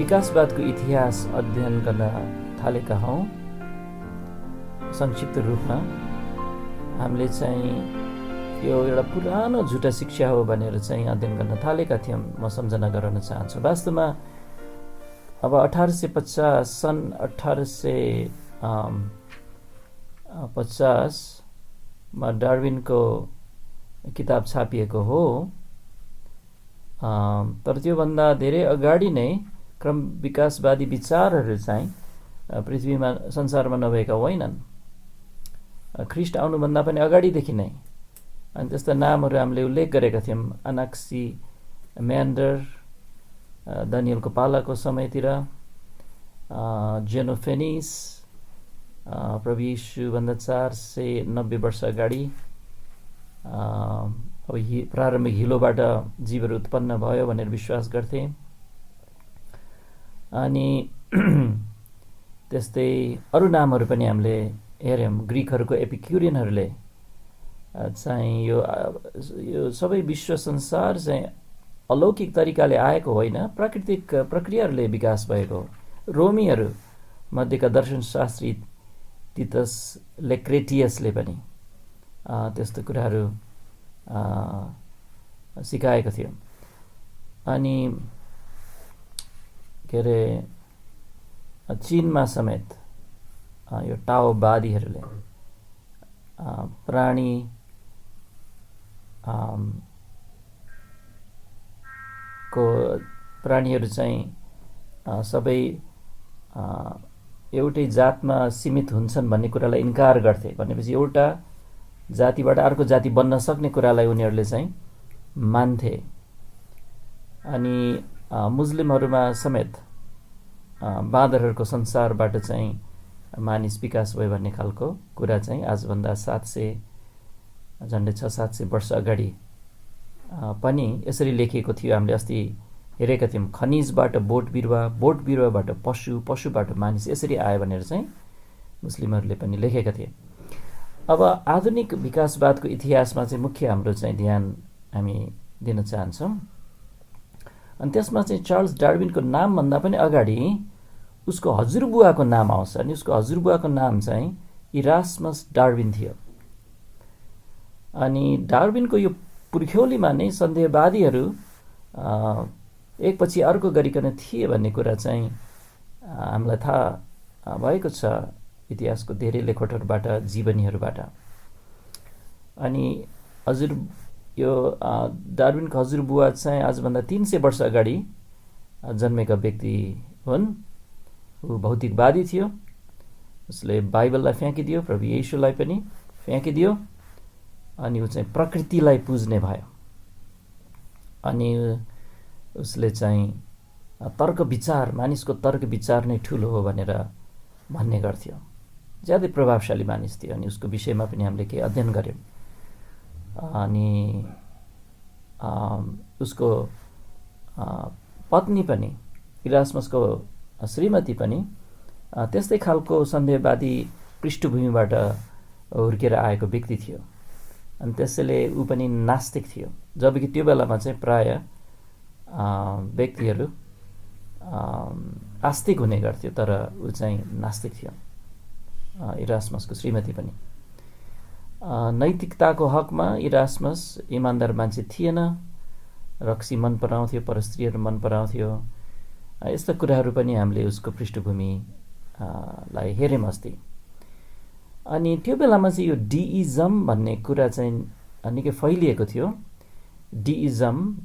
विकासवादको इतिहास अध्ययन गर्न थालेका हौँ। संक्षिप्त रूपमा हामीले चाहिँ यो एउटा पुरानो झुटा शिक्षा हो भनेर चाहिँ अध्ययन गर्न थालेका थियौँ। म सम्झना गराउन चाहन्छु। वास्तवमा अब 1850 सन् 1850 मा डार्विनको किताब छापिएको हो। तर त्योभन्दा धेरै अगाडि नै क्रम विकासवादी विचारहरू चाहिँ पृथ्वीमा संसारमा नभएका होइनन्। ख्रिस्ट आउनुभन्दा पनि अगाडिदेखि नै अनि त्यस्ता नामहरू हामीले उल्लेख गरेका थियौँ। अनाक्सी म्यान्डर दानियलको पालाको समयतिर, जेनोफेनिस प्रभु यीशुभन्दा 490 वर्ष अगाडि, अब प्रारम्भिक हिलोबाट जीवहरू उत्पन्न भयो भनेर विश्वास गर्थे। अनि त्यस्तै अरू नामहरू पनि हामीले हेऱ्यौँ। ग्रिकहरूको एपिक्युरियनहरूले चाहिँ यो सबै विश्व संसार चाहिँ अलौकिक तरिकाले आएको होइन, प्राकृतिक प्रक्रियाहरूले विकास भएको। रोमीहरू मध्येका दर्शनशास्त्री तितस लेक्रेटियसले पनि त्यस्तो कुराहरू सिकाएको थियो। अनि के अरे चीनमा समेत यो टाओवादीहरूले प्राणीहरू चाहिँ सबै एउटै जातमा सीमित हुन्छन् भन्ने कुरालाई इन्कार गर्थे। भनेपछि एउटा जातिबाट अर्को जाति बन्न सक्ने कुरालाई उनीहरूले चाहिँ मान्थे। अनि मुस्लिमहरूमा समेत बाँदरहरूको संसारबाट चाहिँ मानिस विकास भयो भन्ने खालको कुरा चाहिँ आजभन्दा 700 झन्डै 600-700 वर्ष अगाडि पनि यसरी लेखिएको थियो। हामीले अस्ति हेरेका थियौँ। खनिजबाट बोट बिरुवाबाट पशु, पशुबाट मानिस यसरी आयो भनेर चाहिँ मुस्लिमहरूले पनि लेखेका थिए। अब आधुनिक विकासवादको इतिहासमा चाहिँ मुख्य हाम्रो चाहिँ ध्यान हामी दिन चाहन्छौँ। अनि त्यसमा चाहिँ चार्ल्स डार्विनको नामभन्दा पनि अगाडि उसको हजुरबुवाको नाम आउँछ। अनि उसको हजुरबुवाको नाम चाहिँ इरास्मस डार्विन थियो। अनि डार्विनको यो पुर्ख्यौलीमा नै सन्देहवादीहरू एकपछि अर्को गरिकन थिए भन्ने कुरा चाहिँ हामीलाई थाहा भएको छ इतिहासको धेरै लेखोटहरूबाट, जीवनीहरूबाट। अनि यो डार्विनको हजुरबुवा चाहिँ आजभन्दा 300 वर्ष अगाडि जन्मेका व्यक्ति हुन्। ऊ भौतिकवादी थियो। उसले बाइबललाई फ्याँकिदियो, प्रभु येशूलाई पनि फ्याँकिदियो। अनि ऊ चाहिँ प्रकृतिलाई पुज्ने भयो। अनि उसले चाहिँ तर्क विचार, मानिसको तर्क विचार नै ठुलो हो भनेर भन्ने गर्थ्यो। ज्यादै प्रभावशाली मानिस थियो। अनि उसको विषयमा पनि हामीले केही अध्ययन गऱ्यौँ। अनि उसको पत्नी पनि, इरास्मसको श्रीमती पनि त्यस्तै खालको सन्देहवादी पृष्ठभूमिबाट हुर्केर आएको व्यक्ति थियो। अनि त्यसैले ऊ पनि नास्तिक थियो। जबकि त्यो बेलामा चाहिँ प्राय व्यक्तिहरू आस्तिक हुने गर्थ्यो, तर ऊ चाहिँ नास्तिक थियो। इरास्मसको श्रीमती पनि। नैतिकताको हकमा इरास्मस इमान्दार मान्छे थिएन। रक्सी मन पराउँथ्यो, परस्त्रीहरू मन पराउँथ्यो। यस्ता कुराहरू पनि हामीले उसको पृष्ठभूमिलाई हेऱ्यौँ अस्ति। अनि त्यो बेलामा चाहिँ यो डिइजम भन्ने कुरा चाहिँ निकै फैलिएको थियो। डिइजम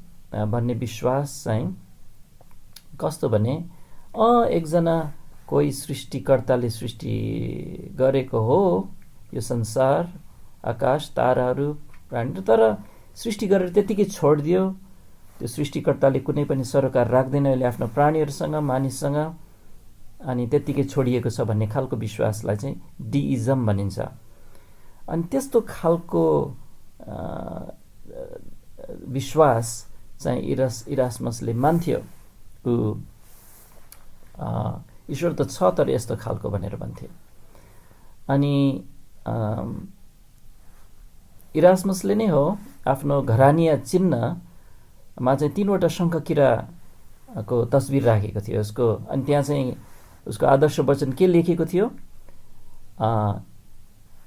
भन्ने विश्वास चाहिँ कस्तो भने एकजना कोही सृष्टिकर्ताले सृष्टि गरेको हो यो संसार, आकाश, ताराहरू, प्राणी, तर सृष्टि गरेर त्यतिकै छोडिदियो। त्यो सृष्टिकर्ताले कुनै पनि सरोकार राख्दैन अहिले आफ्नो प्राणीहरूसँग, मानिससँग, अनि त्यतिकै छोडिएको छ भन्ने खालको विश्वासलाई चाहिँ डिइजम भनिन्छ। अनि त्यस्तो खालको विश्वास चाहिँ इरास्मसले मान्थ्यो। ऊ ईश्वर त छ तर यस्तो खालको भनेर भन्थे। अनि इरास्मसले नै हो आफ्नो घरानिया चिन्हमा चाहिँ 3वटा शङ्खकिरा को तस्बिर राखेको थियो उसको। अनि त्यहाँ चाहिँ उसको आदर्श वचन के लेखेको थियो,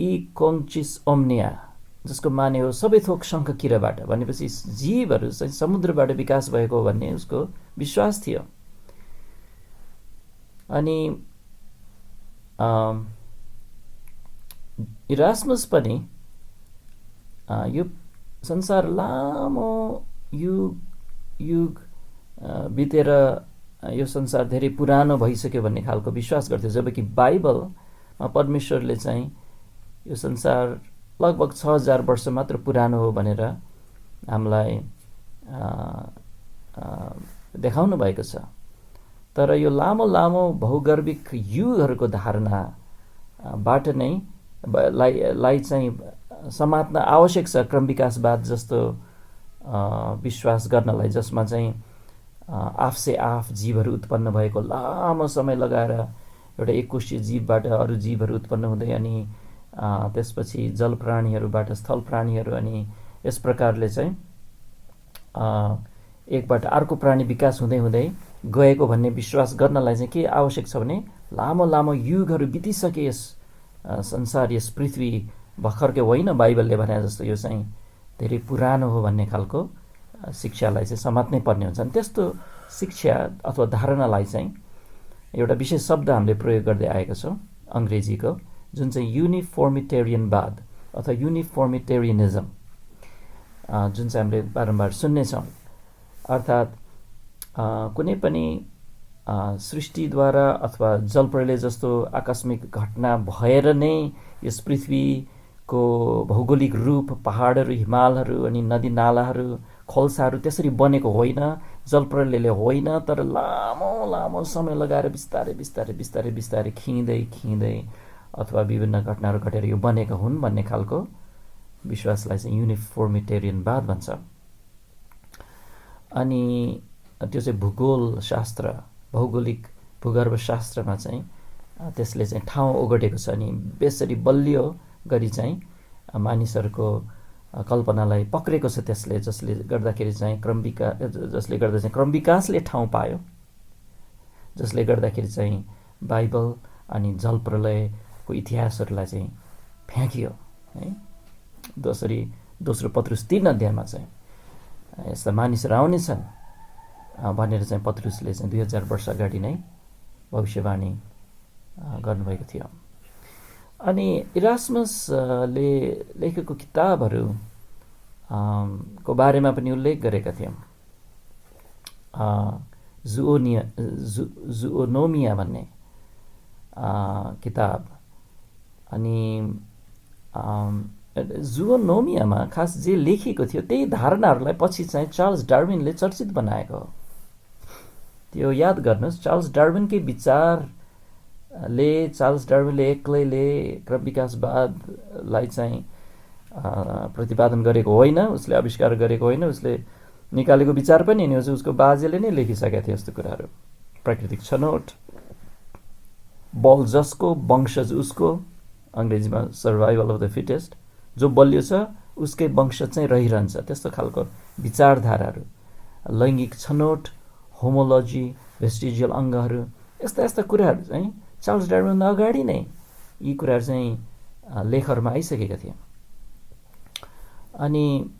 ई कोङ्चिस ओम्निया, जसको माने हो सबै थोक शङ्ख किराबाट, भनेपछि जीवहरू चाहिँ समुद्रबाट विकास भएको भन्ने उसको विश्वास थियो। अनि इरास्मस पनि यो संसार लामो युग बितेर यो संसार धेरै पुरानो भइसक्यो भन्ने खालको विश्वास गर्थ्यो, जबकि बाइबलमा परमेश्वरले चाहिँ यो संसार लगभग 6000 वर्ष मात्र पुरानो हो भनेर हामीलाई देखाउनु भएको छ। तर यो लामो लामो भौगर्भिक युगहरूको धारणाबाट नै लाई चाहिँ समात्न आवश्यक छ क्रम विकासवाद जस्तो विश्वास गर्नलाई, जसमा चाहिँ आफसे आफ जीवहरू उत्पन्न भएको, लामो समय लगाएर एउटा एककोषीय जीवबाट अरू जीवहरू उत्पन्न हुँदै अनि त्यसपछि जल प्राणीहरूबाट स्थल प्राणीहरू, अनि यस प्रकारले चाहिँ एकबाट अर्को प्राणी विकास हुँदै हुँदै गएको भन्ने विश्वास गर्नलाई चाहिँ के आवश्यक छ भने लामो लामो युगहरू बितिसके यस संसार, यस पृथ्वी भर्खरकै होइन, बाइबलले भने जस्तो यो चाहिँ धेरै पुरानो हो भन्ने खालको शिक्षालाई चाहिँ समात्नै पर्ने हुन्छ। अनि त्यस्तो शिक्षा अथवा धारणालाई चाहिँ एउटा विशेष शब्द हामीले प्रयोग गर्दै आएको छौँ अङ्ग्रेजीको, जुन चाहिँ युनिफर्मिटेरियनवाद अथवा युनिफर्मिटेरियनिजम, जुन चाहिँ हामीले बारम्बार सुन्नेछौँ। अर्थात् कुनै पनि सृष्टिद्वारा अथवा जलप्रलय जस्तो आकस्मिक घटना भएर नै यस पृथ्वीको भौगोलिक रूप, पहाडहरू, हिमालहरू अनि नदी नालाहरू, खोल्साहरू त्यसरी बनेको होइन, जलप्रलयले होइन, तर लामो लामो समय लगाएर बिस्तारै बिस्तारै बिस्तारै बिस्तारै खिँदै अथवा विभिन्न घटनाहरू घटेर यो बनेका हुन् भन्ने खालको विश्वासलाई चाहिँ युनिफर्मिटेरियनवाद भन्छ। अनि त्यो चाहिँ भूगोल शास्त्र, भौगोलिक भूगर्भशास्त्रमा चाहिँ त्यसले चाहिँ ठाउँ ओगटेको छ। अनि बेसरी बलियो गरी चाहिँ मानिसहरूको कल्पनालाई पक्रेको छ त्यसले, जसले गर्दाखेरि चाहिँ क्रम विकासले ठाउँ पायो, जसले गर्दाखेरि चाहिँ बाइबल अनि जलप्रलयको इतिहासहरूलाई चाहिँ फ्याँकियो है। दोस्रो पत्रुस 3 अध्यायमा चाहिँ यस्ता मानिसहरू आउनेछन् भनेर चाहिँ पत्रुसले चाहिँ 2000 वर्ष अगाडि नै भविष्यवाणी गर्नुभएको थियो। अनि इरास्मसले लेखेको किताबहरू को बारेमा पनि उल्लेख गरेका थियौँ। जुओनोमिया भन्ने किताब। अनि जुओनोमियामा खास जे लेखिएको थियो त्यही धारणाहरूलाई पछि चाहिँ चार्ल्स डार्विनले चर्चित बनाएको हो। त्यो याद गर्नुहोस्, चार्ल्स डार्विनकै विचारले, चार्ल्स डार्विनले एक्लैले क्रम विकासवादलाई चाहिँ प्रतिपादन गरेको होइन, उसले आविष्कार गरेको होइन, उसले निकालेको विचार पनि होइन, उसको बाजेले नै लेखिसकेका थिए यस्तो कुराहरू। प्राकृतिक छनौट, बल जसको वंशज उसको, अङ्ग्रेजीमा सर्भाइभल अफ द फिटेस्ट, जो बलियो छ उसकै वंश चाहिँ रहिरहन्छ, त्यस्तो खालको विचारधाराहरू। लैङ्गिक छनौट, होमोलोजी, भेस्टिजियल अङ्गहरू, यस्ता कुराहरू चाहिँ चार्ल्स डार्विनभन्दा अगाडि नै यी कुराहरू चाहिँ लेखहरूमा आइसकेका थिए। अनि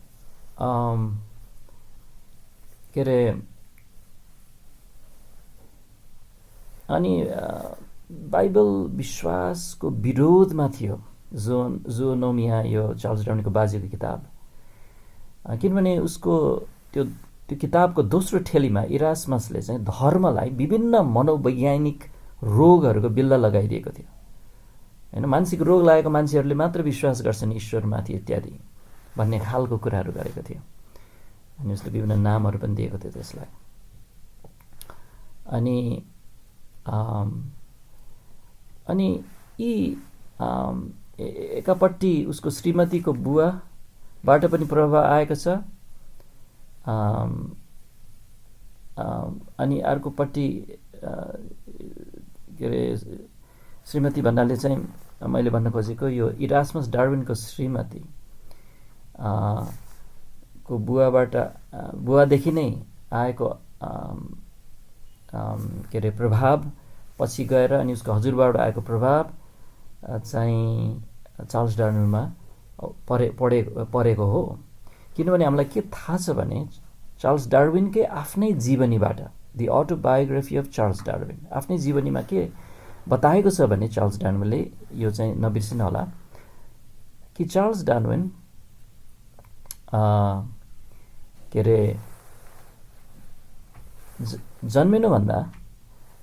के अरे बाइबल विश्वासको विरोधमा थियो जुओनोमिया, यो चार्ल्स डार्विनको बाजेको किताब, किनभने उसको त्यो किताबको दोस्रो ठेलीमा इरास्मसले चाहिँ धर्मलाई विभिन्न मनोवैज्ञानिक रोगहरूको बिल्ला लगाइदिएको थियो होइन। मानसिक रोग लागेको मान्छेहरूले मात्र विश्वास गर्छन् ईश्वरमाथि इत्यादि भन्ने खालको कुराहरू गरेको थियो। अनि उसले विभिन्न नामहरू पनि दिएको थियो त्यसलाई। अनि यी एकापट्टि उसको श्रीमतीको बुवाबाट पनि प्रभाव आएको छ, अनि अर्कोपट्टि के अरे श्रीमती भन्नाले चाहिँ मैले भन्न खोजेको यो इरास्मस डार्विनको श्रीमती को बुवादेखि नै आएको के अरे प्रभाव पछि गएर अनि उसको हजुरबाबाट आएको प्रभाव चाहिँ चार्ल्स डार्विनमा परेको हो। किनभने हामीलाई के थाहा छ भने चार्ल्स डार्विनकै आफ्नै जीवनीबाट, the autobiography of Charles Darwin, आफ्नै जीवनीमा के बताएको छ भने चार्ल्स डार्विनले, यो चाहिँ नबिर्सिनु होला कि चार्ल्स डार्विन के अरे जन्मिनुभन्दा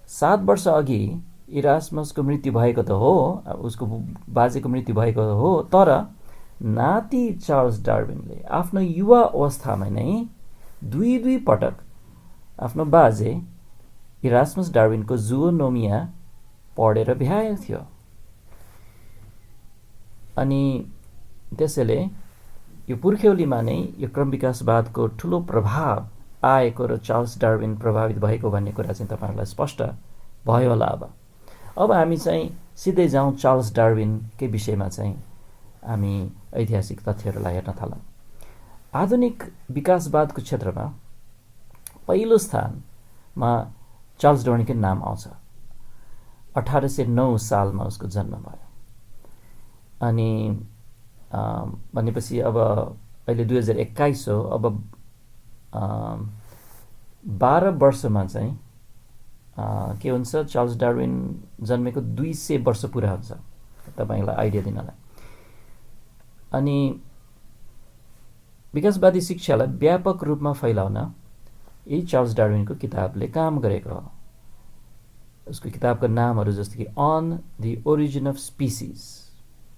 7 वर्ष अघि इरास्मसको मृत्यु भएको त हो, उसको बाजेको मृत्यु भएको हो, तर नाति चार्ल्स डार्विनले आफ्नो युवा अवस्थामा नै दुई पटक आफ्नो बाजे इरास्मस डार्विनको जुओनोमिया पढेर भ्याएको थियो। अनि त्यसैले यो पुर्ख्यौलीमा नै यो क्रम विकासवादको ठुलो प्रभाव आएको र चार्ल्स डार्विन प्रभावित भएको भन्ने कुरा चाहिँ तपाईहरुलाई स्पष्ट भयो होला। अब हामी चाहिँ सिधै जाउँ चार्ल्स डार्विनकै विषयमा चाहिँ हामी ऐतिहासिक तथ्यहरूलाई हेर्न थालौँ। आधुनिक विकासवादको क्षेत्रमा पहिलो स्थानमा चार्ल्स डार्विनकै नाम आउँछ। 1809 सालमा उसको जन्म भयो। अनि भनेपछि अब अहिले 2021 हो। अब 12 वर्षमा चाहिँ के हुन्छ, चार्ल्स डार्विन जन्मेको 200 वर्ष पुरा हुन्छ, तपाईलाई आइडिया दिनलाई। अनि विकासवादी शिक्षालाई व्यापक रूपमा फैलाउन यही चार्ल्स डार्विनको किताबले काम गरेको हो। उसको किताबका नामहरू जस्तो कि on the origin of species,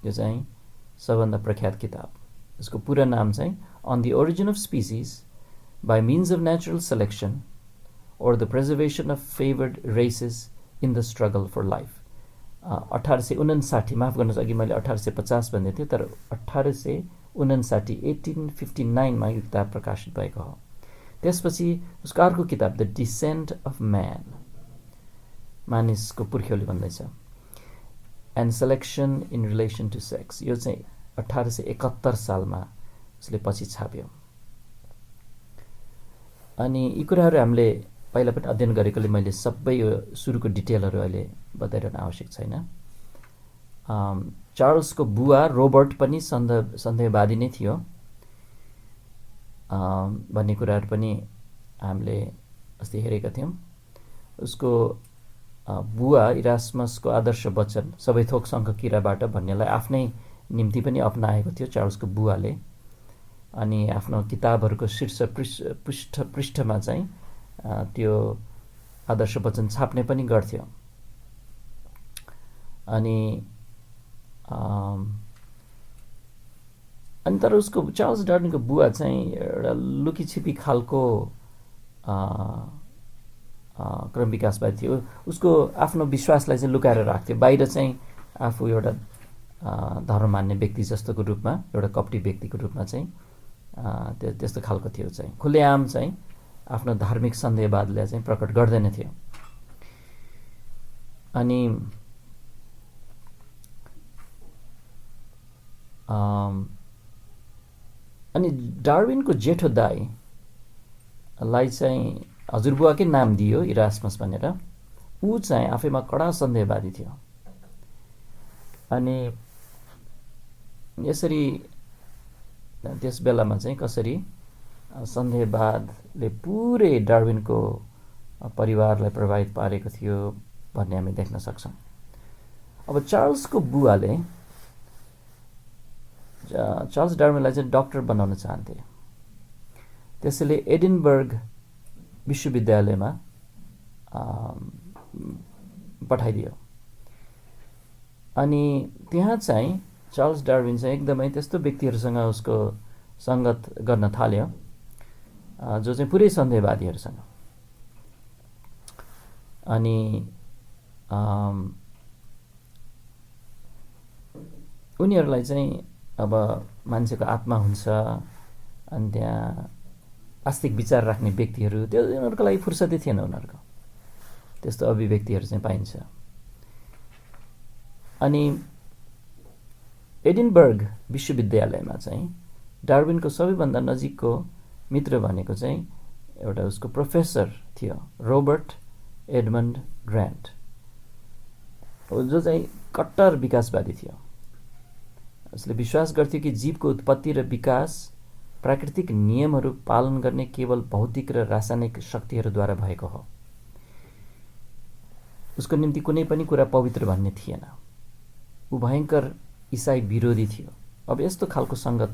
यो चाहिँ सबभन्दा प्रख्यात किताब। उसको पुरा नाम चाहिँ on the origin of species by means of natural selection or the preservation of favored races in the struggle for life। 1859, माफ गर्नुहोस्, अघि मैले 1850 भन्दै थिएँ, तर 1859 1859 मा यो किताब प्रकाशित भएको हो। त्यसपछि उसको अर्को किताब द डिसेन्ट अफ म्यान, मानिसको पुर्ख्यौली भन्दैछ, and selection in relation to sex, यो चाहिँ 1871 सालमा उसले पछि छाप्यो। अनि यी कुराहरू हामीले पहिला पनि अध्ययन गरेकोले मैले सबै यो सुरुको डिटेलहरू अहिले बताइरहन आवश्यक छैन। चार्ल्सको बुवा रोबर्ट पनि सन्देहवादी नै थियो भन्ने कुराहरू पनि हामीले अस्ति हेरेका थियौँ। उसको बुवा इरास्मसको आदर्श वचन सबै थोक शङ्ख किराबाट भन्नेलाई आफ्नै निम्ति पनि अपनाएको थियो चार्ल्सको बुवाले। अनि आफ्नो किताबहरूको शीर्ष पृष्ठमा चाहिँ त्यो आदर्श वचन छाप्ने पनि गर्थ्यो। अनि तर उसको चार्ल्स डार्विनको बुवा चाहिँ एउटा लुकीछिपी खालको क्रम विकासवादी थियो। उसको आफ्नो विश्वासलाई चाहिँ लुकाएर राख्थ्यो। बाहिर चाहिँ आफू एउटा धर्म मान्ने व्यक्ति जस्तोको रूपमा, एउटा कपटी व्यक्तिको रूपमा चाहिँ त्यस्तो खालको थियो। चाहिँ खुलेआम चाहिँ आफ्नो धार्मिक सन्देहवादलाई चाहिँ प्रकट गर्दैन थियो। अनि डार्विनको जेठो दाईलाई चाहिँ हजुरबुवाकै नाम दियो इरास्मस भनेर। ऊ चाहिँ आफैमा कडा सन्देहवादी थियो। अनि यसरी त्यस बेलामा चाहिँ कसरी सन्देहवादले पुरै डार्विनको परिवारलाई प्रभावित पारेको थियो भन्ने हामी देख्न सक्छौँ। अब चार्ल्सको बुवाले चार्ल्स डार्विनलाई चाहिँ डाक्टर बनाउन चाहन्थे। त्यसैले एडिनबर्ग विश्वविद्यालयमा पठाइदियो। अनि त्यहाँ चाहिँ चार्ल्स डार्विन चाहिँ एकदमै त्यस्तो व्यक्तिहरूसँग उसको सङ्गत गर्न थाल्यो जो चाहिँ पुरै सन्देहवादीहरूसँग। अनि उनीहरूलाई चाहिँ अब मान्छेको आत्मा हुन्छ, अनि त्यहाँ आस्तिक विचार राख्ने व्यक्तिहरू, त्यो उनीहरूको लागि फुर्सदै थिएन। उनीहरूको त्यस्तो अभिव्यक्तिहरू चाहिँ पाइन्छ। अनि एडिनबर्ग विश्वविद्यालयमा चाहिँ डार्विनको सबैभन्दा नजिकको मित्र भनेको चाहिँ एउटा उसको प्रोफेसर थियो, रोबर्ट एडमन्ड ग्रान्ट, जो चाहिँ कट्टर विकासवादी थियो। उसले विश्वास गर्थ्यो कि जीवको उत्पत्ति र विकास प्राकृतिक नियमहरू पालन गर्ने केवल भौतिक र रासायनिक शक्तिहरूद्वारा भएको हो। उसको निम्ति कुनै पनि कुरा पवित्र भन्ने थिएन। ऊ भयङ्कर इसाई विरोधी थियो। अब यस्तो खालको सङ्गत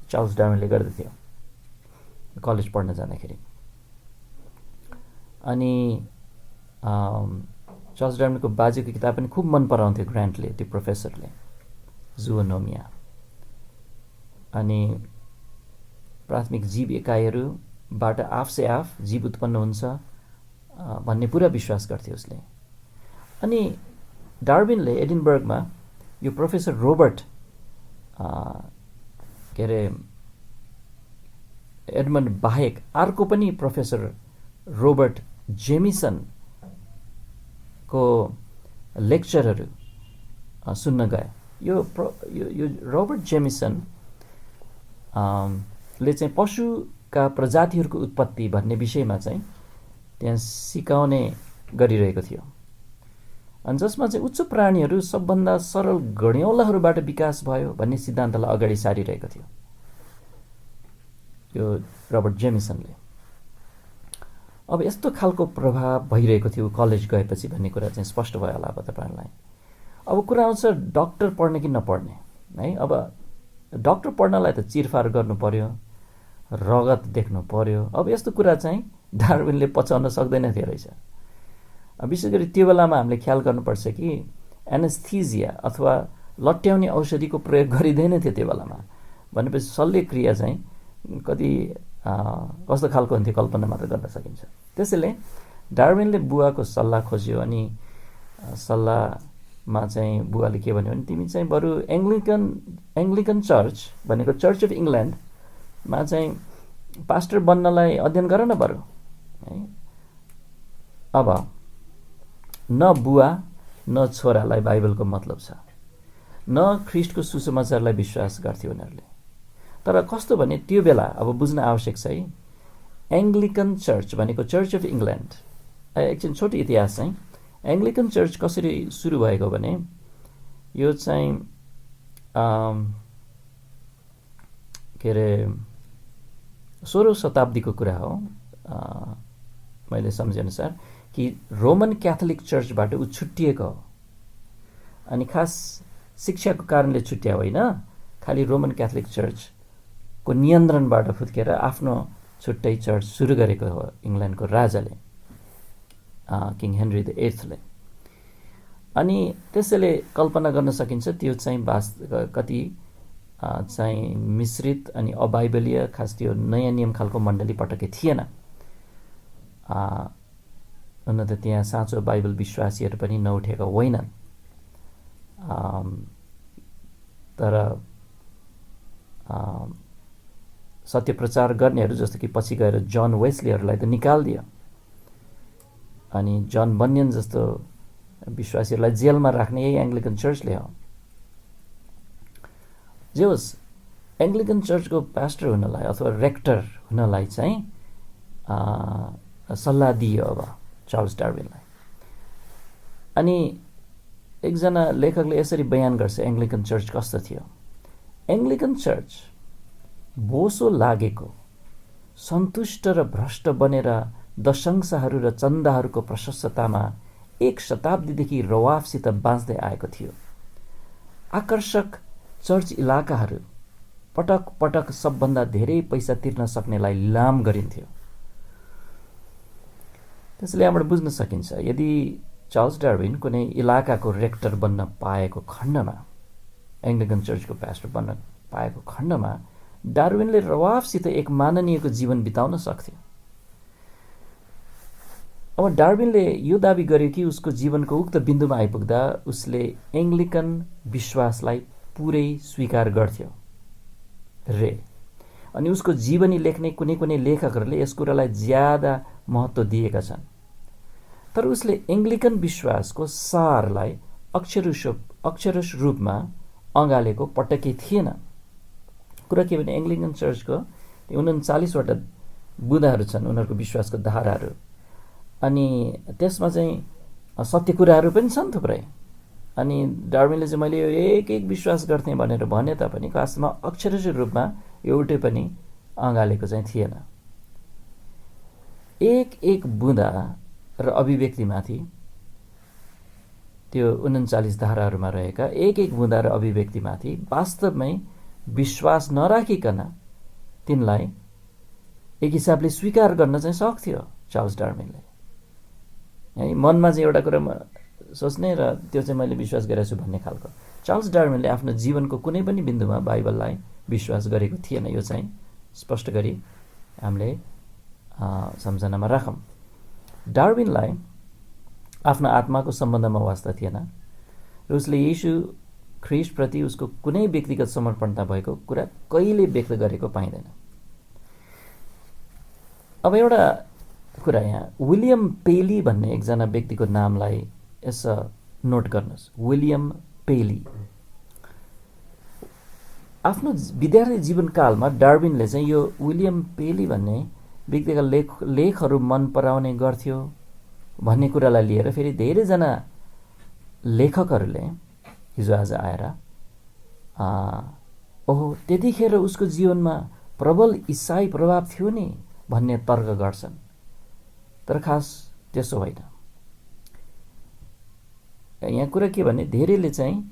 चार्ल्स डार्विनले गर्दथ्यो कलेज पढ्न जाँदाखेरि। अनि चार्ल्स डार्विनको बाजेको किताब पनि खुब मन पराउँथ्यो ग्रान्टले, त्यो प्रोफेसरले, जुओनोमिया। अनि प्राथमिक जीव एकाइहरूबाट आफसे आफ जीव उत्पन्न हुन्छ भन्ने पुरा विश्वास गर्थ्यो उसले। अनि डार्विनले एडिनबर्गमा यो प्रोफेसर रोबर्ट के अरे एडमन्ड बाहेक अर्को पनि प्रोफेसर रोबर्ट जेमिसनको लेक्चरहरू सुन्न गए। यो रोबर्ट जेमिसन ले चाहिँ पशुका प्रजातिहरूको उत्पत्ति भन्ने विषयमा चाहिँ त्यहाँ सिकाउने गरिरहेको थियो। अनि जसमा चाहिँ उच्च प्राणीहरू सबभन्दा सरल गड्यौलाहरूबाट विकास भयो भन्ने सिद्धान्तलाई अगाडि सारिरहेको थियो यो रोबर्ट जेमिसनले। अब यस्तो खालको प्रभाव भइरहेको थियो कलेज गएपछि भन्ने कुरा चाहिँ स्पष्ट भयो होला अब तपाईँहरूलाई। अब कुरा आउँछ डक्टर पढ्ने कि नपढ्ने है। अब डक्टर पढ्नलाई त चिरफार गर्नु पर्यो, रगत देख्नु पर्यो। अब यस्तो कुरा चाहिँ डार्विनले पचाउन सक्दैन थियो रहेछ। विशेष गरी त्यो बेलामा हामीले ख्याल गर्नुपर्छ कि एनेस्थीजिया अथवा लट्याउने औषधिको प्रयोग गरिँदैन थियो त्यो बेलामा। भनेपछि शल्यक्रिया चाहिँ कति कस्तो खालको हुन्थ्यो कल्पना मात्र गर्न सकिन्छ। त्यसैले डार्विनले बुवाको सल्लाह खोज्यो। अनि सल्लाहमा चाहिँ बुवाले के भन्यो भने तिमी चाहिँ बरु एङ्ग्लिकन चर्च भनेको चर्च अफ इङ्ल्यान्डमा चाहिँ पास्टर बन्नलाई अध्ययन गर न बरु है। अब न बुवा न छोरालाई बाइबलको मतलब छ, न ख्रिस्टको सुसमाचारलाई विश्वास गर्थ्यो उनीहरूले। तर कस्तो भने त्यो बेला अब बुझ्न आवश्यक छ है, एङ्ग्लिकन चर्च भनेको चर्च अफ इङ्ल्यान्ड। एकछिन छोटो इतिहास चाहिँ एङ्ग्लिकन चर्च कसरी सुरु भएको भने यो चाहिँ के अरे 16औं शताब्दीको कुरा हो मैले सम्झेअनुसार कि रोमन क्याथोलिक चर्चबाट ऊ छुट्टिएको हो। अनि खास शिक्षाको कारणले छुट्या होइन, खालि रोमन क्याथोलिक चर्चको नियन्त्रणबाट फुत्केर आफ्नो छुट्टै चर्च सुरु गरेको हो इङ्ल्यान्डको राजाले, किङ हेनरी द 8ले। अनि त्यसैले कल्पना गर्न सकिन्छ त्यो चाहिँ कति चाहिँ मिश्रित अनि अबाइबलीय, खास त्यो नयाँ नियम खालको मण्डली पटक्कै थिएन। हुन त त्यहाँ साँचो बाइबल विश्वासीहरू पनि नउठेका होइनन्। तर सत्य प्रचार गर्नेहरू जस्तो कि पछि गएर जन वेस्लीहरूलाई त निकालिदियो। अनि जन बन्यन जस्तो विश्वासीहरूलाई जेलमा राख्ने यही एङ्ग्लिकन चर्चले हो। जे होस्, एङ्ग्लिकन चर्चको पास्टर हुनलाई अथवा रेक्टर हुनलाई चाहिँ सल्लाह दियो अब चार्ल्स डार्विनलाई। अनि एकजना लेखकले यसरी बयान गर्छ एङ्ग्लिकन चर्च कस्तो थियो। एङ्ग्लिकन चर्च बोसो लागेको, सन्तुष्ट र भ्रष्ट बनेर दशंशाहरू र चन्दाहरूको प्रशस्ततामा 1 शताब्दीदेखि रवाफसित बाँच्दै आएको थियो। आकर्षक चर्च इलाकाहरू पटक पटक सबभन्दा धेरै पैसा तिर्न सक्नेलाई लिलाम गरिन्थ्यो। त्यसले यहाँबाट बुझ्न सकिन्छ यदि चार्ल्स डार्विन कुनै इलाकाको रेक्टर बन्न पाएको खण्डमा, एङ्ग्लिकन चर्चको पास्टर बन्न पाएको खण्डमा डार्विनले रवाफसित एक माननीयको जीवन बिताउन सक्थ्यो। अब डार्विनले यो दाबी गर्यो कि उसको जीवनको उक्त बिन्दुमा आइपुग्दा उसले एङ्ग्लिकन विश्वासलाई पुरै स्वीकार गर्थ्यो रे। अनि उसको जीवनी लेख्ने कुनै कुनै लेखकहरूले यस कुरालाई ज्यादा महत्त्व दिएका छन्। तर उसले एङ्ग्लिकन विश्वासको सारलाई अक्षरश रूपमा अँगालेको पटक्कै थिएन। कुरा के भने एङ्ग्लिकन चर्चको 39वटा बुँदाहरू छन्, उनीहरूको विश्वासको धाराहरू। अनि त्यसमा चाहिँ सत्य कुराहरू पनि छन् थुप्रै। अनि डार्विनले चाहिँ मैले यो एक एक विश्वास गर्थेँ भनेर भने तापनि वास्तवमा अक्षरशः रूपमा एउटै पनि अँगालेको चाहिँ थिएन। एक एक बुँदा र अभिव्यक्तिमाथि त्यो 39 धाराहरूमा रहेका एक एक बुँदा र अभिव्यक्तिमाथि वास्तवमै विश्वास नराखिकन तिनलाई एक हिसाबले स्वीकार गर्न चाहिँ सक्थ्यो चार्ल्स डार्विनले। है मनमा चाहिँ एउटा कुरा सोच्ने र त्यो चाहिँ मैले विश्वास गरेको छु भन्ने खालको। चार्ल्स डार्विनले आफ्नो जीवनको कुनै पनि बिन्दुमा बाइबललाई विश्वास गरेको थिएन। यो चाहिँ स्पष्ट गरी हामीले सम्झनामा राखौँ। डार्विनलाई आफ्नो आत्माको सम्बन्धमा वास्ता थिएन र उसले येशू ख्रिस्टप्रति उसको कुनै व्यक्तिगत समर्पणता भएको कुरा कहिले व्यक्त गरेको पाइँदैन। अब एउटा कुरा यहाँ विलियम पेली भन्ने एकजना व्यक्तिको नामलाई यसो नोट गर्नुहोस्। विलियम पेली आफ्नो विद्यार्थी जीवनकालमा डार्विनले चाहिँ यो विलियम पेली भन्ने व्यक्तिका लेखहरू मन पराउने गर्थ्यो भन्ने कुरालाई लिएर फेरि धेरैजना लेखकहरूले हिजो आज आएर ओहो त्यतिखेर उसको जीवनमा प्रबल इसाई प्रभाव थियो नि भन्ने तर्क गर्छन्। तर खास त्यसो होइन। यहाँ कुरा के भने धेरैले चाहिँ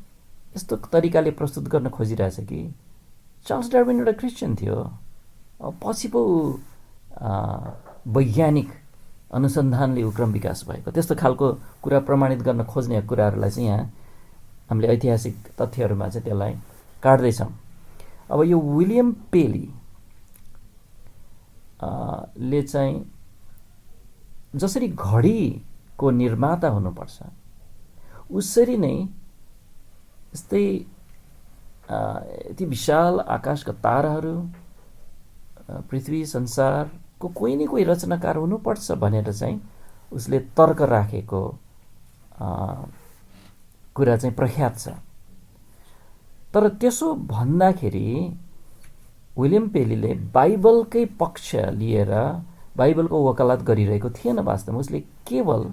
यस्तो तरिकाले प्रस्तुत गर्न खोजिरहेछ कि चार्ल्स डार्विन एउटा क्रिस्चियन थियो, पछि पो वैज्ञानिक अनुसन्धानले क्रम विकास भएको, त्यस्तो खालको कुरा प्रमाणित गर्न खोज्ने कुराहरूलाई चाहिँ यहाँ हामीले ऐतिहासिक तथ्यहरूमा चाहिँ त्यसलाई काट्दैछौँ। अब यो विलियम पेली ले चाहिँ जसरी घडीको निर्माता हुनुपर्छ उसरी नै यस्तै यति विशाल आकाशका ताराहरू पृथ्वी संसारको कोही न कोही रचनाकार हुनुपर्छ भनेर चाहिँ उसले तर्क राखेको कुरा चाहिँ प्रख्यात छ। तर त्यसो भन्दाखेरि विलियम पेलीले बाइबलकै पक्ष लिएर बाइबलको वकालत गरिरहेको थिएन। वास्तवमा उसले केवल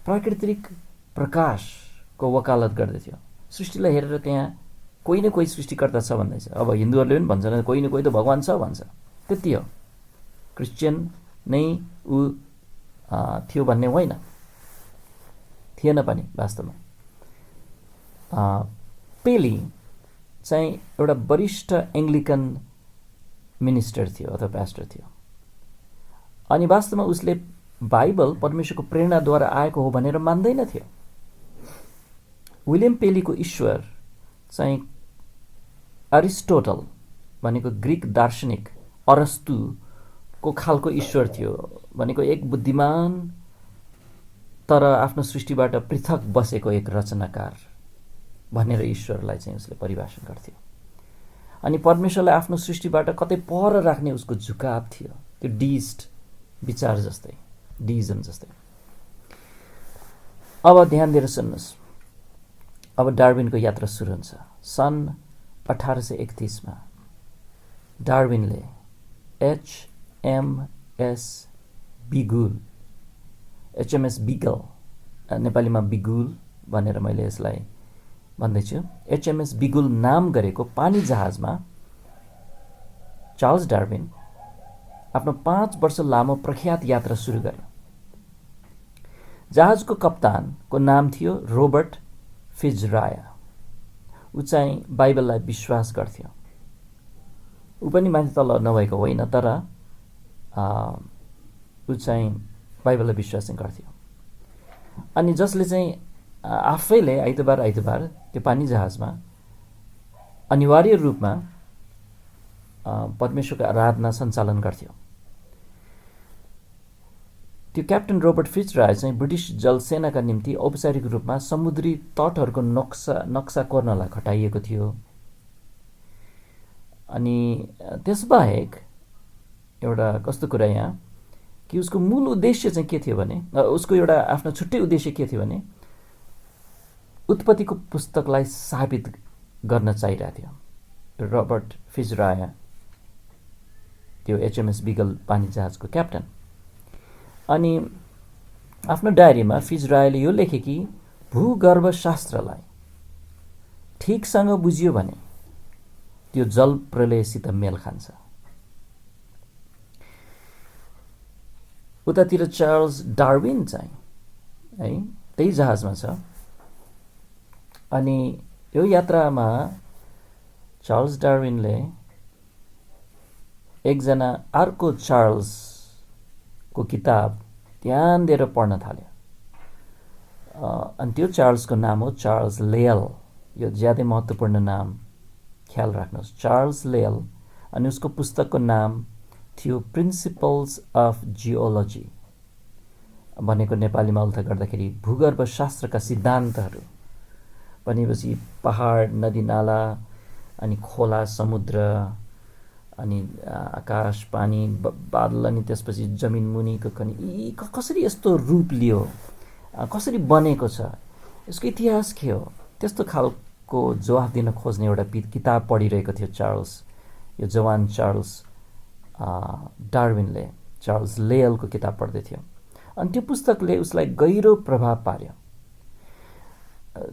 प्राकृतिक प्रकाशको वकालत गर्दथ्यो। सृष्टिलाई हेरेर त्यहाँ कोही न कोही सृष्टिकर्ता छ भन्दैछ। अब हिन्दूहरूले पनि भन्छन् कोही न कोही त भगवान छ भन्छ, त्यति हो। क्रिस्चियन नै ऊ थियो भन्ने होइन, थिएन पनि वास्तवमा। पेली चाहिँ एउटा वरिष्ठ एङ्ग्लिकन मिनिस्टर थियो अथवा पास्टर थियो। अनि वास्तवमा उसले बाइबल परमेश्वरको प्रेरणाद्वारा आएको हो भनेर मान्दैन थियो। विलियम पेलीको ईश्वर चाहिँ अरिस्टोटल भनेको ग्रिक दार्शनिक अरस्तुको खालको ईश्वर थियो। भनेको एक बुद्धिमान तर आफ्नो सृष्टिबाट पृथक बसेको एक रचनाकार भनेर ईश्वरलाई चाहिँ उसले परिभाषा गर्थ्यो। अनि परमेश्वरलाई आफ्नो सृष्टिबाट कतै पर राख्ने उसको झुकाव थियो, त्यो डीइस्ट विचार जस्तै, डिइजम जस्तै। अब ध्यान दिएर सुन्नुहोस्। अब डार्विनको यात्रा सुरु हुन्छ। सन् 1831 मा डार्विनले HMS बिगल, नेपालीमा बिगुल भनेर मैले यसलाई भन्दैछु, HMS बिगुल नाम गरेको पानी जहाजमा चार्ल्स डार्विन आफ्नो 5 वर्ष लामो प्रख्यात यात्रा सुरु गर्यो। जहाजको कप्तानको नाम थियो रोबर्ट फिट्जराय। ऊ चाहिँ बाइबललाई विश्वास गर्थ्यो। ऊ पनि माथि तल नभएको होइन, तर ऊ चाहिँ बाइबललाई विश्वास चाहिँ गर्थ्यो। अनि जसले चाहिँ आफैले आइतबार त्यो पानी जहाजमा अनिवार्य रूपमा परमेश्वरको आराधना सञ्चालन गर्थ्यो। त्यो क्याप्टन रोबर्ट फिट्जराय चाहिँ ब्रिटिस जलसेनाका निम्ति औपचारिक रूपमा समुद्री तटहरूको नक्सा कोर्नलाई खटाइएको थियो। अनि त्यसबाहेक एउटा कस्तो कुरा यहाँ कि उसको मूल उद्देश्य चाहिँ के थियो भने, उसको एउटा आफ्नो छुट्टै उद्देश्य के थियो भने उत्पत्तिको पुस्तकलाई साबित गर्न चाहिरहेको थियो। रोबर्ट फिट्जराय त्यो HMS बिगल पानी जहाजको क्याप्टन। अनि आफ्नो डायरीमा फिजरायले यो लेखे कि भूगर्भशास्त्रलाई ठिकसँग बुझियो भने त्यो जल प्रलयसित मेल खान्छ। उतातिर चार्ल्स डार्विन चाहिँ है त्यही जहाजमा छ अनि यो यात्रामा चार्ल्स डार्विनले एकजना अर्को चार्ल्सको किताब ध्यान दिएर पढ्न थाल्यो। अनि त्यो चार्ल्सको नाम हो चार्ल्स लेयल। यो ज्यादै महत्त्वपूर्ण नाम, ख्याल राख्नुहोस्, चार्ल्स लेयल। अनि उसको पुस्तकको नाम थियो प्रिन्सिपल्स अफ जियोलोजी, भनेको नेपालीमा उल्था गर्दाखेरि भूगर्भशास्त्रका सिद्धान्तहरू। भनेपछि पहाड, नदीनाला, अनि खोला, समुद्र, अनि आकाश, पानी, बादल, अनि त्यसपछि जमिन मुनिको खनि यी कसरी यस्तो रूप लियो, कसरी बनेको छ, यसको इतिहास के हो, त्यस्तो खालको जवाफ दिन खोज्ने एउटा किताब पढिरहेको थियो चार्ल्स, यो जवान चार्ल्स डार्विनले चार्ल्स लेयलको किताब पढ्दै थियो। अनि त्यो पुस्तकले उसलाई गहिरो प्रभाव पार्यो।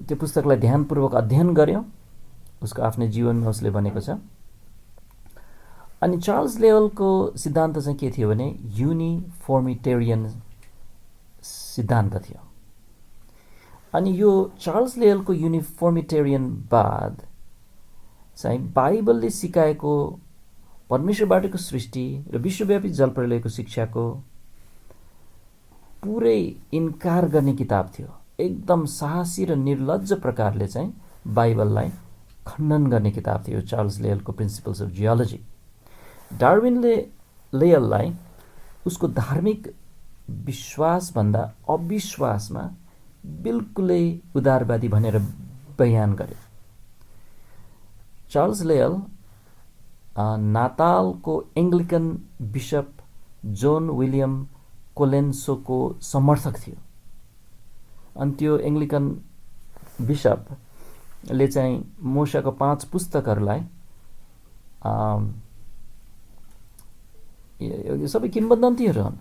त्यो पुस्तकलाई ध्यानपूर्वक अध्ययन गर्यो, उसको आफ्नै जीवनमा उसले भनेको छ। अनि चार्ल्स लेयलको सिद्धान्त चाहिँ के थियो भने युनिफर्मिटेरियन सिद्धान्त थियो। अनि यो चार्ल्स लेयलको युनिफर्मिटेरियनवाद चाहिँ बाइबलले सिकाएको परमेश्वरबाटको सृष्टि र विश्वव्यापी जलप्रलयको शिक्षाको पुरै इन्कार गर्ने किताब थियो। एकदम साहसी र निर्लज्ज प्रकारले चाहिँ बाइबललाई खण्डन गर्ने किताब थियो चार्ल्स लेयलको प्रिन्सिपल्स अफ जियोलोजी। डार्विनले लेयललाई उसको धार्मिक विश्वासभन्दा अविश्वासमा बिल्कुलै उदारवादी भनेर बयान गरे। चार्ल्स लेयल नातालको एङ्ग्लिकन बिशप जोन विलियम कोलेन्सोको समर्थक थियो। अनि त्यो एङ्ग्लिकन बिशपले चाहिँ मोशाको 5 पुस्तकहरूलाई यो सबै किम्बदन्तीहरू हुन्,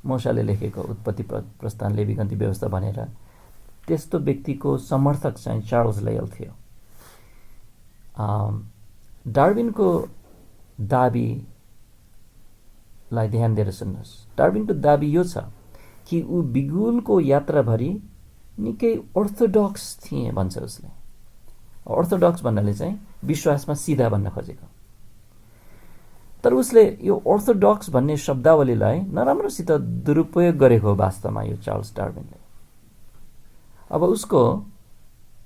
मोशाले लेखेको उत्पत्ति, प्रस्थान, लेवीगन्ती, व्यवस्था भनेर। त्यस्तो व्यक्तिको समर्थक चाहिँ चार्ल्स लेयल थियो। डार्विनको दाबीलाई ध्यान दिएर सुन्नुहोस्। डार्विनको दाबी यो छ कि ऊ बिगुलको यात्राभरि निकै अर्थोडक्स थिए भन्छ उसले। अर्थोडक्स भन्नाले चाहिँ विश्वासमा सिधा भन्न खोजेको। तर उसले यो अर्थोडक्स भन्ने शब्दावलीलाई नराम्रोसित दुरुपयोग गरेको वास्तवमा यो चार्ल्स डार्विनले। अब उसको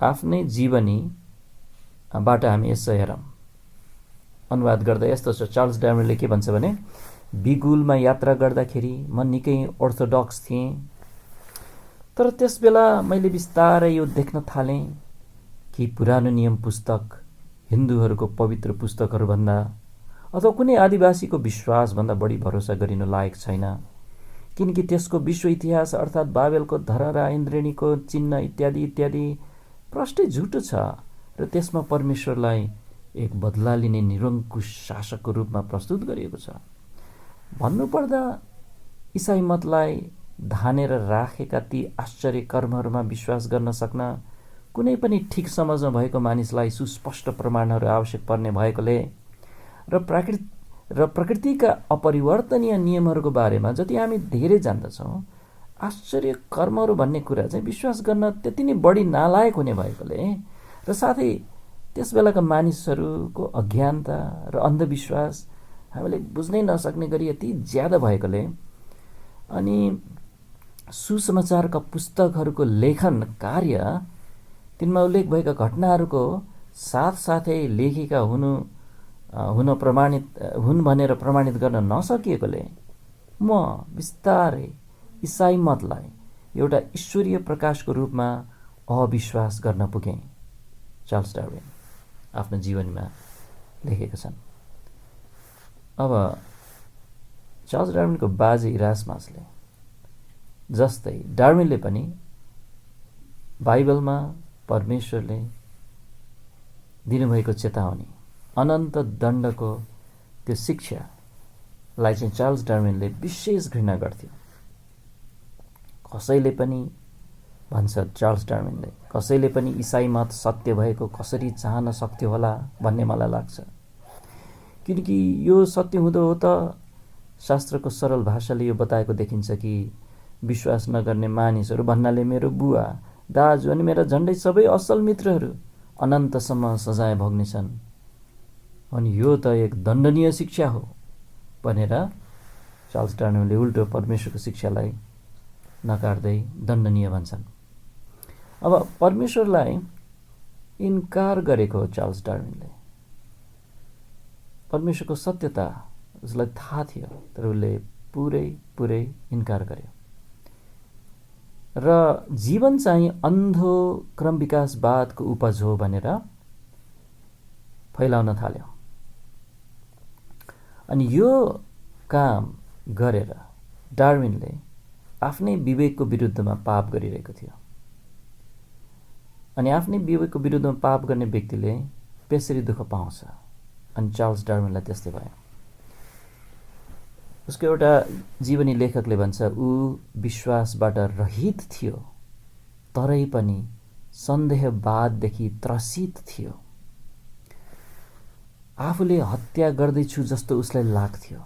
आफ्नै जीवनीबाट हामी यसो हेरौँ। अनुवाद गर्दा यस्तो छ, चार्ल्स डार्विनले के भन्छ भने बिगुलमा यात्रा गर्दाखेरि म निकै अर्थोडक्स थिएँ, तर त्यसबेला मैले बिस्तारै यो देख्न थालेँ कि पुरानो नियम पुस्तक हिन्दूहरूको पवित्र पुस्तकहरूभन्दा अथवा कुनै आदिवासीको विश्वासभन्दा बढी भरोसा गरिनु लायक छैन, किनकि त्यसको विश्व इतिहास अर्थात् बाबेलको धरहरा, इन्द्रेणीको चिन्ह इत्यादि इत्यादि प्रष्टै झुटो छ र त्यसमा परमेश्वरलाई एक बदला लिने निरङ्कुश शासकको रूपमा प्रस्तुत गरिएको छ। भन्नुपर्दा इसाई मतलाई धानेर राखेका ती आश्चर्य कर्महरूमा विश्वास गर्न सक्न कुनै पनि ठिक समझमा भएको मानिसलाई सुस्पष्ट प्रमाणहरू आवश्यक पर्ने भएकोले र प्रकृतिका अपरिवर्तनीय नियमहरूको बारेमा जति हामी धेरै जान्दछौँ, आश्चर्य कर्महरू भन्ने कुरा चाहिँ विश्वास गर्न त्यति नै बढी नालायक हुने भएकोले र साथै त्यसबेलाका मानिसहरूको अज्ञानता र अन्धविश्वास हामीले बुझ्नै नसक्ने गरी यति ज्यादा भएकोले अनि सुसमाचारका पुस्तकहरूको लेखन कार्य तिनमा उल्लेख भएका घटनाहरूको साथसाथै लेखिका हुन् भनेर प्रमाणित गर्न नसकिएकोले म बिस्तारै इसाई मतलाई एउटा ईश्वरीय प्रकाशको रूपमा अविश्वास गर्न पुगेँ। चार्ल्स डार्विन आफ्नो जीवनीमा लेखेका छन्। अब चार्ल्स डार्विनको बाजे इरास्मसले जस्तै डार्विनले पनि बाइबलमा परमेश्वरले दिनुभएको चेतावनी, अनन्त दण्डको त्यो शिक्षालाई चाहिँ चार्ल्स डार्विनले विशेष घृणा गर्थ्यो। कसैले पनि भन्छ चार्ल्स डार्विनले, कसैले पनि इसाई मत सत्य भएको कसरी चाहन सक्थ्यो होला भन्ने मलाई लाग्छ। किनकि यो सत्य हुँदो हो त शास्त्रको सरल भाषाले यो बताएको देखिन्छ कि विश्वास नगर्ने मानिसहरू भन्नाले मेरो बुवा, दाजु अनि मेरा झन्डै सबै असल मित्रहरू अनन्तसम्म सजाय भोग्नेछन्। अनि यो त एक दण्डनीय शिक्षा हो भनेर चार्ल्स डार्विनले उल्टो परमेश्वरको शिक्षालाई नकार्दै दण्डनीय भन्छन्। अब परमेश्वरलाई इन्कार गरेको हो चार्ल्स डार्विनले। परमेश्वरको सत्यता उसलाई थाहा थियो, तर उसले पुरै इन्कार गर्यो र जीवन चाहिँ अन्धो क्रम विकासवादको उपज हो भनेर फैलाउन थाल्यो। अनि यो काम गरेर डार्विनले आफ्नै विवेकको विरुद्धमा पाप गरिरहेको थियो। अनि आफ्नै विवेकको विरुद्धमा पाप गर्ने व्यक्तिले त्यसरी दुःख पाउँछ। अनि चार्ल्स डार्विनलाई त्यस्तै भयो। उसको एउटा जीवनी लेखकले भन्छ, ऊ विश्वासबाट रहित थियो तरै पनि सन्देहवाददेखि त्रसित थियो। आफूले हत्या गर्दैछु जस्तो उसलाई लाग्थ्यो।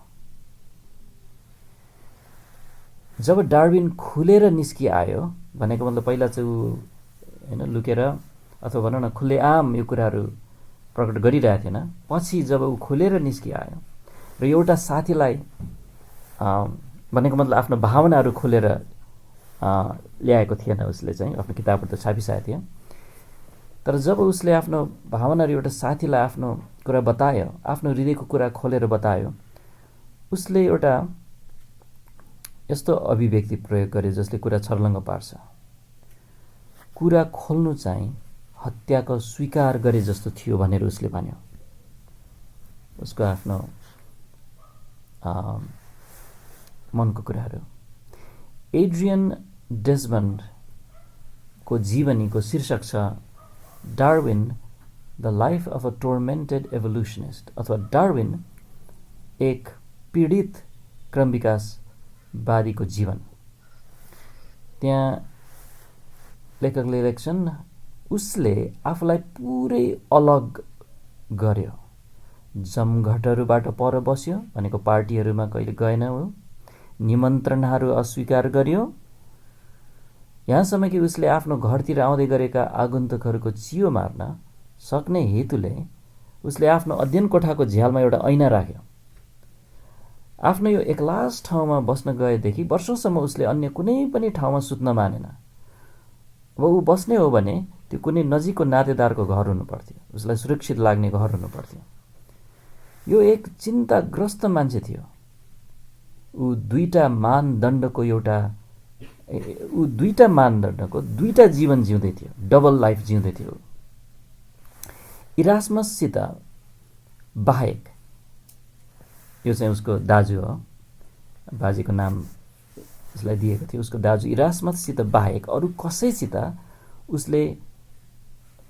जब डार्विन खुलेर निस्किआयो, भनेको मतलब पहिला चाहिँ ऊ हैन लुकेर अथवा भनौँ न खुल्लेआम यो कुराहरू प्रकट गरिरहेको थिएन। पछि जब ऊ खुलेर निस्किआयो र एउटा साथीलाई भनेको मतलब आफ्नो भावनाहरू खोलेर ल्याएको थिएन। उसले चाहिँ आफ्नो किताबहरू त छापिसकेको थियो, तर जब उसले आफ्नो भावनाहरू एउटा साथीलाई आफ्नो कुरा बतायो, आफ्नो हृदयको कुरा खोलेर बतायो, उसले एउटा यस्तो अभिव्यक्ति प्रयोग गरे जसले कुरा छर्लङ्ग पार्छ। कुरा खोल्नु चाहिँ हत्याको स्वीकार गरे जस्तो थियो भनेर उसले भन्यो। उसको आफ्नो मनको कुराहरू। एड्रियन डेसमन्डको जीवनीको शीर्षक छ Darwin the life of a tormented evolutionist, अथवा डार्विन एक पीडित क्रम विकासवादीको जीवन। त्यहाँ लेखकले लेख्छन्, उसले आफूलाई पुरै अलग गर्यो, जमघटहरूबाट पर बस्यो, भनेको पार्टीहरूमा कहिले गएन हो, निमन्त्रणाहरू अस्वीकार गर्यो, यहाँसम्म कि उसले आफ्नो घरतिर आउँदै गरेका आगन्तुकहरूको चियो मार्न सक्ने हेतुले उसले आफ्नो अध्ययन कोठाको झ्यालमा एउटा ऐना राख्यो। आफ्नो यो एक्लास ठाउँमा बस्न गएदेखि वर्षौंसम्म उसले अन्य कुनै पनि ठाउँमा सुत्न मानेन। अब ऊ बस्ने हो भने त्यो कुनै नजिकको नातेदारको घर हुनुपर्थ्यो, उसलाई सुरक्षित लाग्ने घर हुनुपर्थ्यो। यो एक चिन्ताग्रस्त मान्छे थियो। ऊ दुईटा मानदण्डको दुईटा जीवन जिउँदै थियो, डबल लाइफ जिउँदै थियो। इरास्मससित बाहेक, यो चाहिँ उसको दाजु हो, बाजेको नाम उसलाई दिएको थियो, उसको दाजु इरास्मससित बाहेक अरू कसैसित उसले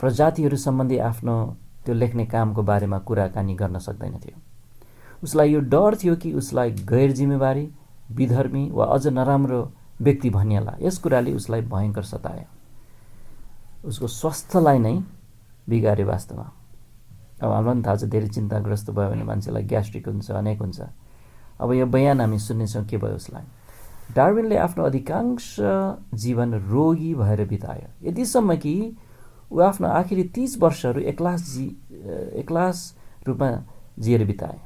प्रजातिहरू सम्बन्धी आफ्नो त्यो लेख्ने कामको बारेमा कुराकानी गर्न सक्दैन थियो। उसलाई यो डर थियो कि उसलाई गैर जिम्मेवारी, विधर्मी वा अझ नराम्रो व्यक्ति भनिएला। यस कुराले उसलाई भयङ्कर सतायो, उसको स्वास्थ्यलाई नै बिगार्यो वास्तवमा। अब हामीलाई पनि थाहा छ, धेरै चिन्ताग्रस्त भयो भने मान्छेलाई ग्यास्ट्रिक हुन्छ, अनेक हुन्छ। अब यो बयान हामी सुन्नेछौँ के भयो उसलाई। डार्विनले आफ्नो अधिकांश जीवन रोगी भएर बितायो, यतिसम्म कि ऊ आफ्नो आखिरी 30 वर्षहरू एक्लास रूपमा जिएर बिताए।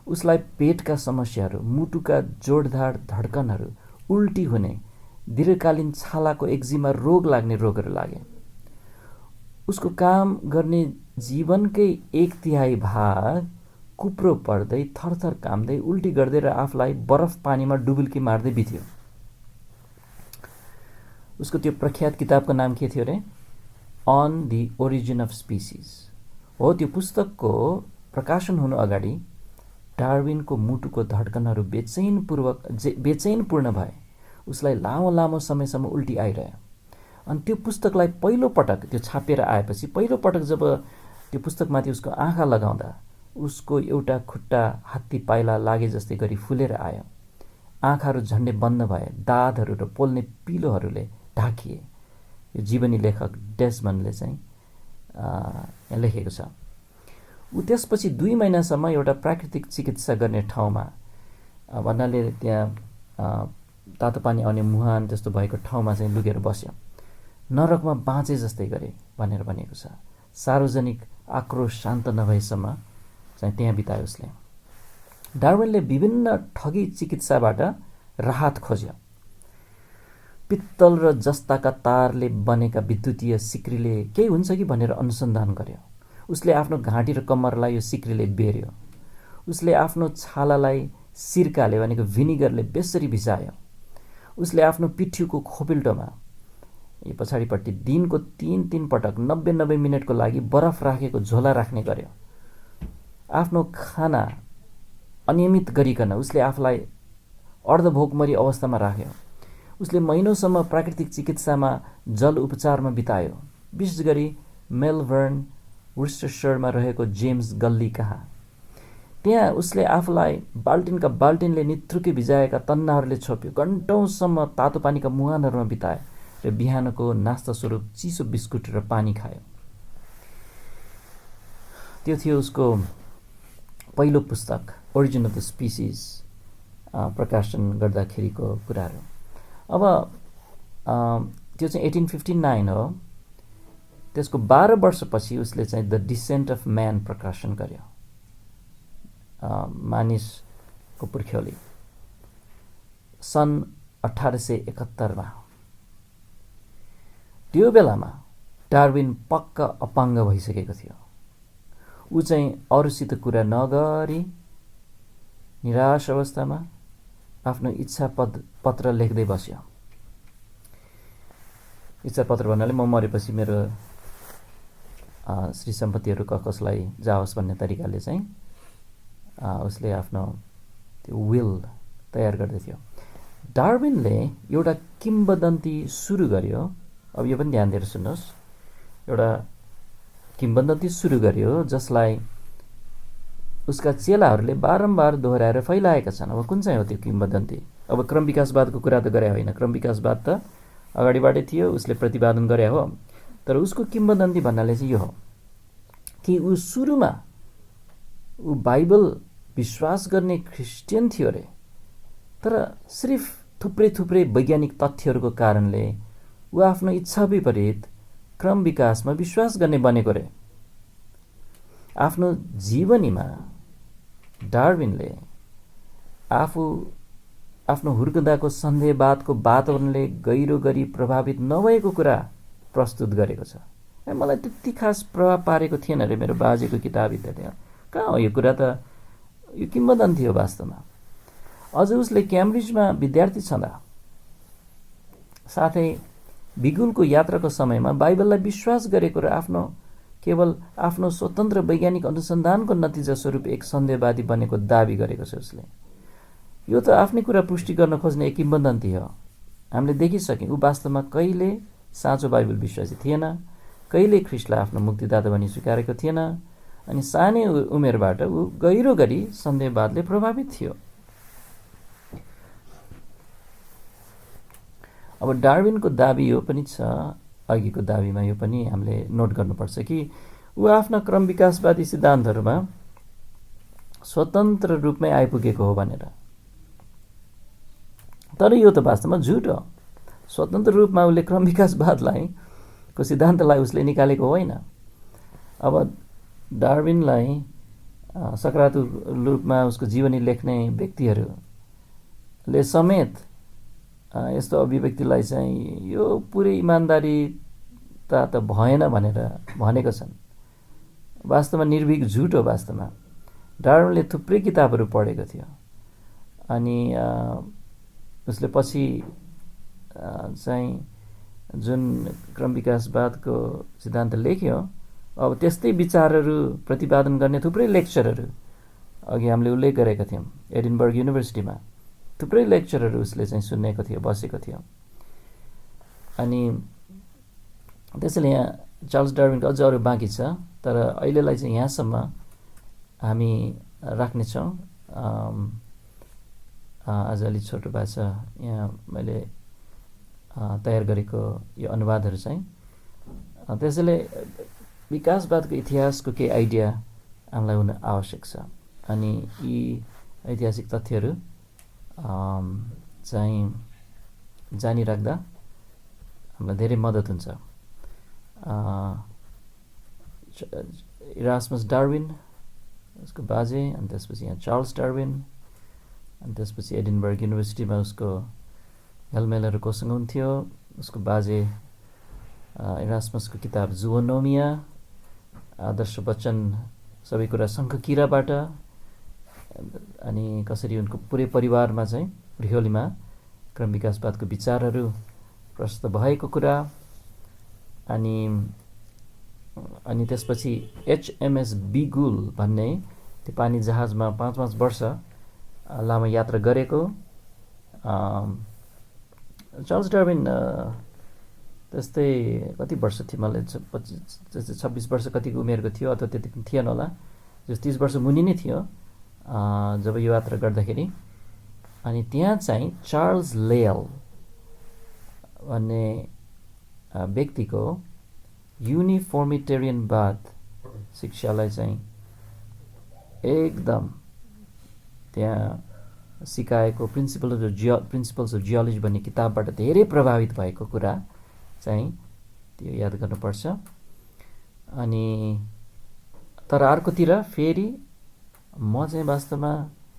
उसलाई पेटका समस्याहरू, मुटुका जोडदार धड्कनहरू, उल्टी हुने, दीर्घकालीन छालाको एक्जिमा रोग लाग्ने रोगहरू लागे। उसको काम गर्ने जीवनकै 1/3 भाग कुप्रो पर्दै, थरथर काम्दै, उल्टी गर्दै र आफूलाई बरफ पानीमा डुबुल्की मार्दै बित्यो। उसको त्यो प्रख्यात किताबको नाम के थियो रे? On the origin of species हो। त्यो पुस्तकको प्रकाशन हुनु अगाडि डार्विनको मुटुको धड्कनहरू बेचैनपूर्ण भए। उसलाई लामो समयसम्म उल्टी आइरह्यो। अनि त्यो पुस्तकलाई पहिलो पटक त्यो छापेर आएपछि पहिलो पटक जब त्यो पुस्तकमाथि उसको आँखा लगाउँदा उसको एउटा खुट्टा हात्ती पाइला लागे जस्तै गरी फुलेर आयो। आँखाहरू झन्डै बन्द भए, दाँतहरू र पोल्ने पिलोहरूले ढाकिए। यो जीवनी लेखक डेसमन्डले चाहिँ यहाँ लेखेको छ। ऊ त्यसपछि 2 महिनासम्म एउटा प्राकृतिक चिकित्सा गर्ने ठाउँमा, भन्नाले त्यहाँ तातो पानी आउने मुहान त्यस्तो भएको ठाउँमा चाहिँ लुकेर बस्यो। नरकमा बाँचे जस्तै गरे भनेर भनिएको छ। सार्वजनिक आक्रोश शान्त नभएसम्म चाहिँ त्यहाँ बितायो उसले। डार्विनले विभिन्न ठगी चिकित्साबाट राहत खोज्यो। पित्तल र जस्ताका तारले बनेका विद्युतीय सिक्रीले केही हुन्छ कि भनेर अनुसन्धान गर्यो। उसले आफ्नो घाँटी र कम्मरलाई यो सिक्रीले बेर्यो। उसले आफ्नो छालालाई सिरकाले भनेको भिनिगरले बेसरी भिजायो। उसले आफ्नो पिठ्युको खोपिल्टोमा यो पछाडिपट्टि दिनको 3 पटक 90 मिनटको लागि बरफ राखेको झोला राख्ने गर्यो। आफ्नो खाना अनियमित गरिकन उसले आफूलाई अर्धभोकमरी अवस्थामा राख्यो। उसले महिनौसम्म प्राकृतिक चिकित्सामा जल उपचारमा बितायो, विशेष गरी मेलबर्न वर्सेस्टरमा रहेको जेम्स गल्ली कहाँ। त्यहाँ उसले आफूलाई बाल्टिनका बाल्टिनले नित्रुके भिजाएका तन्नाहरूले छोप्यो, घन्टौँसम्म तातो पानीका मुहानहरूमा बितायो र बिहानको नास्ता स्वरूप चिसो बिस्कुट र पानी खायो। त्यो थियो उसको पहिलो पुस्तक ओरिजिन अफ द स्पिसिस प्रकाशन गर्दाखेरिको कुराहरू। अब त्यो चाहिँ 1859 हो। त्यसको 12 वर्षपछि उसले चाहिँ द डिसेन्ट अफ म्यान प्रकाशन गर्यो, मानिसको पुर्ख्यौली, सन् 1871 त्यो बेलामा डार्विन पक्का अपाङ्ग भइसकेको थियो। ऊ चाहिँ अरूसित कुरा नगरी निराश अवस्थामा आफ्नो इच्छा पत्र लेख्दै बस्यो। इच्छा पत्र भन्नाले म मरेपछि मेरो श्री सम्पत्तिहरू कसलाई जाओस् भन्ने तरिकाले चाहिँ उसले आफ्नो त्यो विल तयार गर्दै थियो। डार्विनले एउटा किम्बदन्ती सुरु गर्यो। अब यो पनि ध्यान दिएर सुन्नुहोस्। एउटा किम्बदन्ती सुरु गर्यो जसलाई उसका चेलाहरूले बारम्बार दोहोऱ्याएर फैलाएका छन्। अब कुन चाहिँ हो त्यो किम्बदन्ती? अब क्रम विकासवादको कुरा त गरे होइन, क्रम विकासवाद त अगाडिबाटै थियो, उसले प्रतिपादन गरे हो। तर उसको किम्बदन्ती भन्नाले चाहिँ यो हो कि ऊ सुरुमा ऊ बाइबल विश्वास गर्ने क्रिस्चियन थियो अरे, तर सिर्फ थुप्रै वैज्ञानिक तथ्यहरूको कारणले ऊ आफ्नो इच्छा विपरीत क्रम विकासमा विश्वास गर्ने बनेको रे। आफ्नो जीवनीमा डार्विनले आफ्नो हुर्कदाको सन्देहवादको वातावरणले गहिरो गरी प्रभावित नभएको कुरा प्रस्तुत गरेको छ। मलाई त्यति खास प्रभाव पारेको थिएन अरे मेरो बाजेको किताब इत्यादि। कहाँ हो यो कुरा? त यो किम्बदन्ती हो वास्तवमा। अझ उसले क्याम्ब्रिजमा विद्यार्थी छँदा साथै बिगुलको यात्राको समयमा बाइबललाई विश्वास गरेको र केवल आफ्नो स्वतन्त्र वैज्ञानिक अनुसन्धानको नतिजा स्वरूप एक सन्देहवादी बनेको दाबी गरेको छ उसले। यो त आफ्नै कुरा पुष्टि गर्न खोज्ने एक किम्बदन्ती हो। हामीले देखिसक्यौँ ऊ वास्तवमा कहिले साँचो बाइबल विश्वासी थिएन, कहिले ख्रिस्टलाई आफ्नो मुक्तिदाता भनी स्वीकारेको थिएन, अनि सानै उमेरबाट ऊ गहिरो गरी सन्देहवादले प्रभावित थियो। अब डार्विनको दाबी यो पनि छ, अघिको दाबीमा यो पनि हामीले नोट गर्नुपर्छ कि ऊ आफ्ना क्रम विकासवादी सिद्धान्तहरूमा स्वतन्त्र रूपमै आइपुगेको हो भनेर। तर यो त वास्तवमा झुट हो। स्वतन्त्र रूपमा उसले क्रम विकासवादलाई को सिद्धान्तलाई उसले निकालेको होइन। अब डार्विनलाई सकारात्मक रूपमा उसको जीवनी लेख्ने व्यक्तिहरूले समेत यस्तो अभिव्यक्तिलाई चाहिँ यो पुरै इमान्दारिता त भएन भनेर भनेको छन्। वास्तवमा निर्भीक झुट हो। वास्तवमा डार्विनले थुप्रै किताबहरू पढेको थियो अनि उसले पछि चाहिँ जुन क्रम विकासवादको सिद्धान्त लेख्यो, अब त्यस्तै विचारहरू प्रतिपादन गर्ने थुप्रै लेक्चरहरू अघि हामीले उल्लेख गरेका थियौँ। एडिनबर्ग युनिभर्सिटीमा थुप्रै लेक्चरहरू उसले चाहिँ सुनेको थियो, बसेको थियो। अनि त्यसैले यहाँ चार्ल्स डार्विनको अझ अरू बाँकी छ, तर अहिलेलाई चाहिँ यहाँसम्म हामी राख्नेछौँ। आज अलिक छोटो भएको छ। यहाँ मैले तयार गरेको यो अनुवादहरू चाहिँ त्यसैले विकासवादको इतिहासको केही आइडिया हामीलाई हुन आवश्यक छ। अनि यी ऐतिहासिक तथ्यहरू चाहिँ जानिराख्दा हामीलाई धेरै मद्दत हुन्छ। इरास्मस डार्विन उसको बाजे, अनि त्यसपछि यहाँ चार्ल्स डार्विन, अनि त्यसपछि एडिनबर्ग युनिभर्सिटीमा उसको हेलमेलहरू कोसँग हुन्थ्यो। उसको बाजे इरास्मसको किताब जुओनोमिया, आदर्श वचन, सबै कुरा शङ्खकिराबाट, अनि कसरी उनको पुरै परिवारमा चाहिँ रिहोलीमा क्रम विकासवादको विचारहरू प्रस्तुत भएको कुरा। अनि त्यसपछि HMS बिगुल भन्ने त्यो पानी जहाजमा 5 वर्ष लामो यात्रा गरेको चार्ल्स डार्विन त्यस्तै कति वर्ष थियो, मलाई 26 वर्ष कतिको उमेरको थियो, अथवा त्यति पनि थिएन होला, 30 वर्ष मुनि नै थियो जब यो यात्रा गर्दाखेरि। अनि त्यहाँ चाहिँ चार्ल्स लेयल भन्ने व्यक्तिको युनिफर्मिटेरियनवाद शिक्षालाई चाहिँ एकदम त्यहाँ सिकाएको प्रिन्सिपल्स अफ जियोलोजी भन्ने किताबबाट धेरै प्रभावित भएको कुरा चाहिँ त्यो याद गर्नुपर्छ। अनि तर अर्कोतिर फेरि म चाहिँ वास्तवमा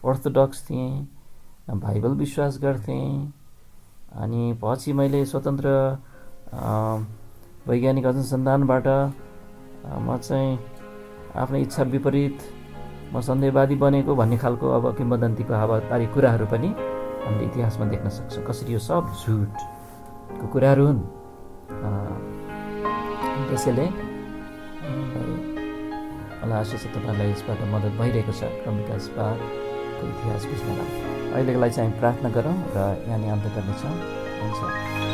अर्थोडक्स थिएँ, बाइबल विश्वास गर्थेँ। अनि पछि मैले स्वतन्त्र वैज्ञानिक अनुसन्धानबाट म चाहिँ आफ्नो इच्छा विपरीत म सन्देहवादी बनेको भन्ने खालको अब किंवदन्तीको हावातारी कुराहरू पनि हामीले इतिहासमा देख्न सक्छौँ। कसरी यो सब झुटको कुराहरू हुन्। त्यसैले मलाई आशा छ तपाईँलाई यसबाट मद्दत भइरहेको छ क्रम विकासवादको इतिहास बुझ्नमा। अहिलेको लागि चाहिँ हामी प्रार्थना गरौँ र यहाँनिर अन्त्य गर्नेछौँ। हुन्छ।